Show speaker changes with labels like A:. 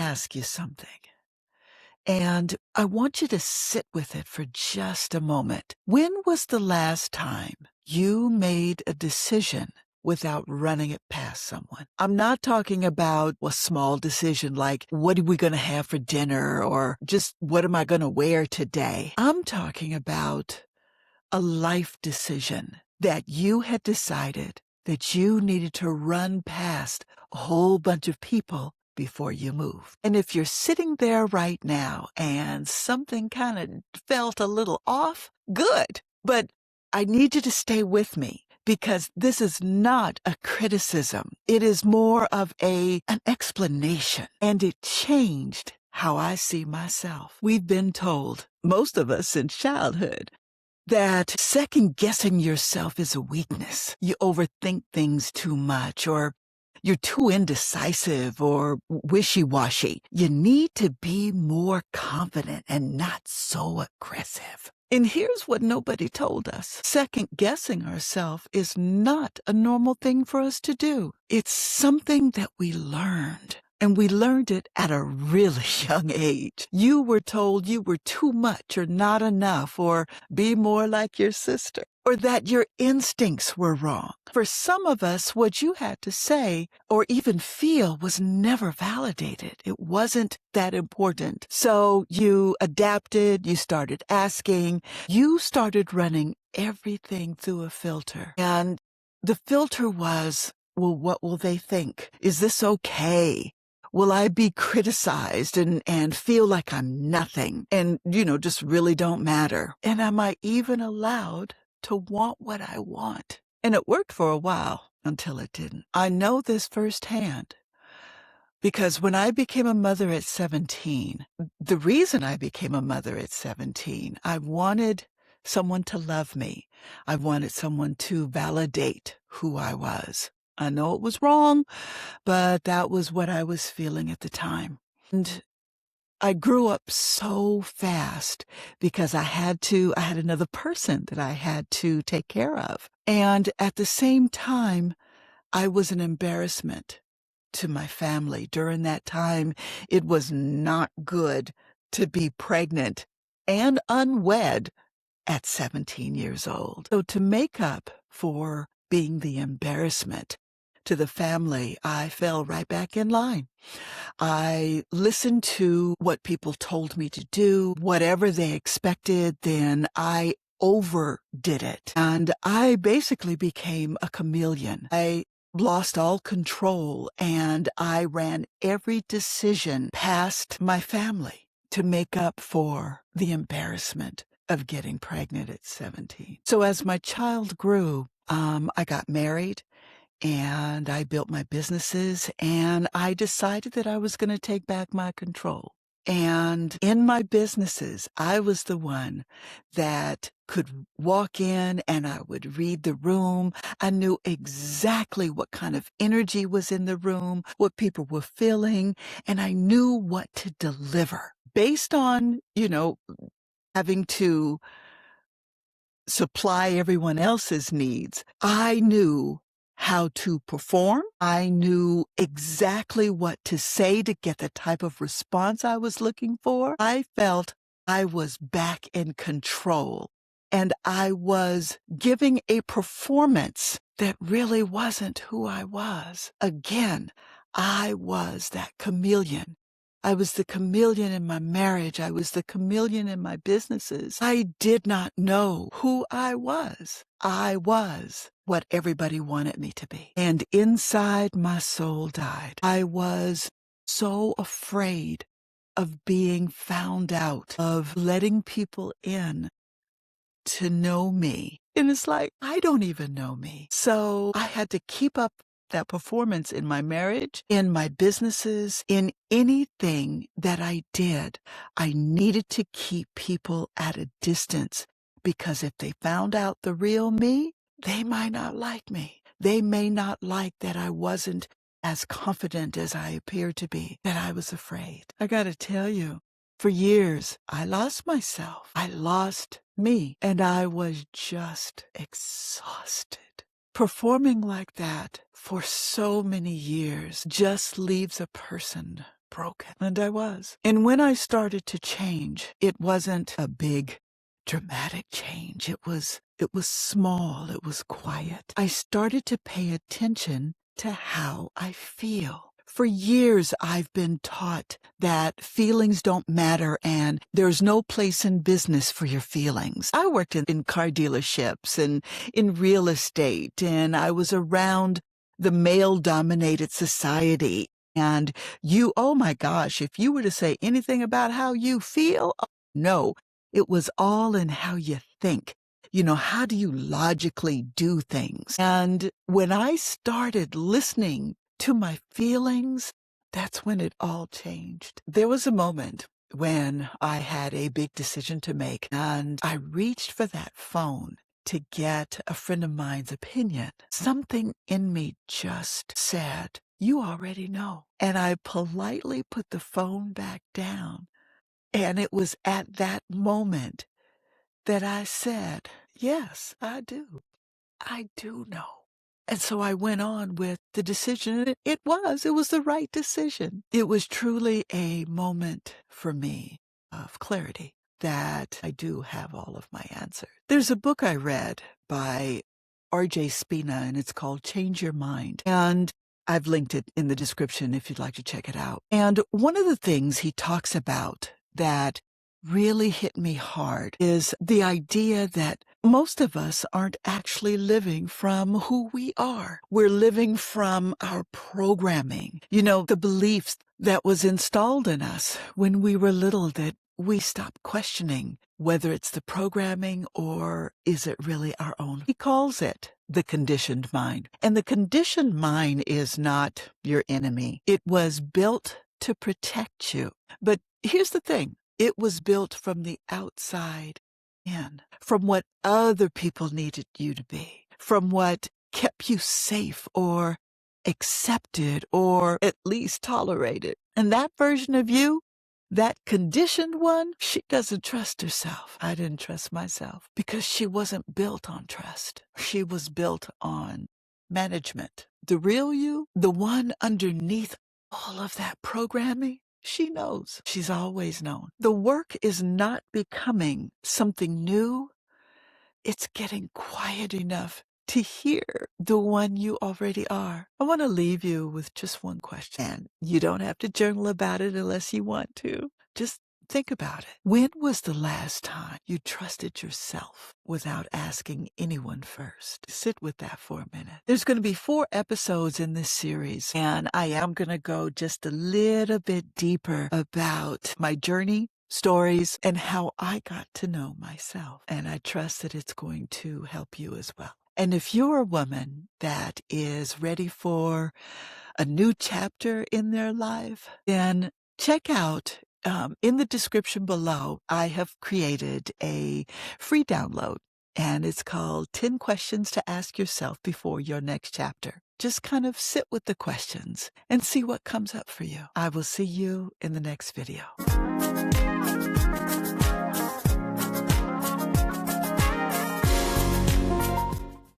A: ask you something, and I want you to sit with it for just a moment. When was the last time you made a decision without running it past someone? I'm not talking about a small decision like, what are we going to have for dinner, or just what am I going to wear today? I'm talking about a life decision that you had decided that you needed to run past a whole bunch of people before you move. And if you're sitting there right now and something kind of felt a little off, good. But I need you to stay with me, because this is not a criticism. It is more of an explanation. And it changed how I see myself. We've been told, most of us in childhood, that second guessing yourself is a weakness. You overthink things too much, or you're too indecisive or wishy-washy. You need to be more confident and not so aggressive. And here's what nobody told us. Second guessing ourselves is not a normal thing for us to do. It's something that we learned. And we learned it at a really young age. You were told you were too much or not enough, or be more like your sister, or that your instincts were wrong. For some of us, what you had to say or even feel was never validated. It wasn't that important. So you adapted, you started asking, you started running everything through a filter. And the filter was, well, what will they think? Is this okay? Will I be criticized and feel like I'm nothing and, just really don't matter? And am I even allowed to want what I want? And it worked for a while until it didn't. I know this firsthand because when I became a mother at 17, the reason I became a mother at 17, I wanted someone to love me. I wanted someone to validate who I was. I know it was wrong, but that was what I was feeling at the time. And I grew up so fast because I had another person that I had to take care of. And at the same time, I was an embarrassment to my family. During that time, it was not good to be pregnant and unwed at 17 years old. So to make up for being the embarrassment to the family, I fell right back in line. I listened to what people told me to do, whatever they expected, then I overdid it. And I basically became a chameleon. I lost all control, and I ran every decision past my family to make up for the embarrassment of getting pregnant at 17. So as my child grew, I got married, and I built my businesses, and I decided that I was going to take back my control. And in my businesses, I was the one that could walk in and I would read the room. I knew exactly what kind of energy was in the room, what people were feeling, and I knew what to deliver based on, having to supply everyone else's needs. I knew how to perform. I knew exactly what to say to get the type of response I was looking for. I felt I was back in control, and I was giving a performance that really wasn't who I was. Again, I was that chameleon. I was the chameleon in my marriage. I was the chameleon in my businesses. I did not know who I was. I was what everybody wanted me to be. And inside, my soul died. I was so afraid of being found out, of letting people in to know me. And it's like, I don't even know me. So I had to keep up that performance in my marriage, in my businesses, in anything that I did. I needed to keep people at a distance, because if they found out the real me, they might not like me. They may not like that I wasn't as confident as I appeared to be, that I was afraid. I got to tell you, for years, I lost myself. I lost me, and I was just exhausted. Performing like that for so many years just leaves a person broken. And I was. And when I started to change, it wasn't a big, dramatic change. It was small. It was quiet. I started to pay attention to how I feel. For years, I've been taught that feelings don't matter and there's no place in business for your feelings. I worked in car dealerships and in real estate, and I was around the male-dominated society. And oh my gosh, if you were to say anything about how you feel, oh, no, it was all in how you think. How do you logically do things? And when I started listening to my feelings, that's when it all changed. There was a moment when I had a big decision to make, and I reached for that phone to get a friend of mine's opinion. Something in me just said, "You already know." And I politely put the phone back down. And it was at that moment that I said, "Yes, I do. I do know." And so I went on with the decision, and it was the right decision. It was truly a moment for me of clarity that I do have all of my answers. There's a book I read by R.J. Spina, and it's called Change Your Mind. And I've linked it in the description if you'd like to check it out. And one of the things he talks about that really hit me hard is the idea that most of us aren't actually living from who we are. We're living from our programming, the beliefs that was installed in us when we were little that we stopped questioning whether it's the programming or is it really our own. He calls it the conditioned mind. And the conditioned mind is not your enemy. It was built to protect you. But here's the thing. It was built from the outside in, from what other people needed you to be, from what kept you safe or accepted or at least tolerated. And that version of you, that conditioned one, she doesn't trust herself. I didn't trust myself because she wasn't built on trust. She was built on management. The real you, the one underneath all of that programming, she knows. She's always known. The work is not becoming something new. It's getting quiet enough to hear the one you already are. I want to leave you with just one question. And you don't have to journal about it unless you want to. Just think about it. When was the last time you trusted yourself without asking anyone first? Sit with that for a minute. There's going to be 4 episodes in this series, and I am going to go just a little bit deeper about my journey, stories, and how I got to know myself. And I trust that it's going to help you as well. And if you're a woman that is ready for a new chapter in their life, then check out in the description below, I have created a free download, and it's called 10 Questions to Ask Yourself Before Your Next Chapter. Just kind of sit with the questions and see what comes up for you. I will see you in the next video.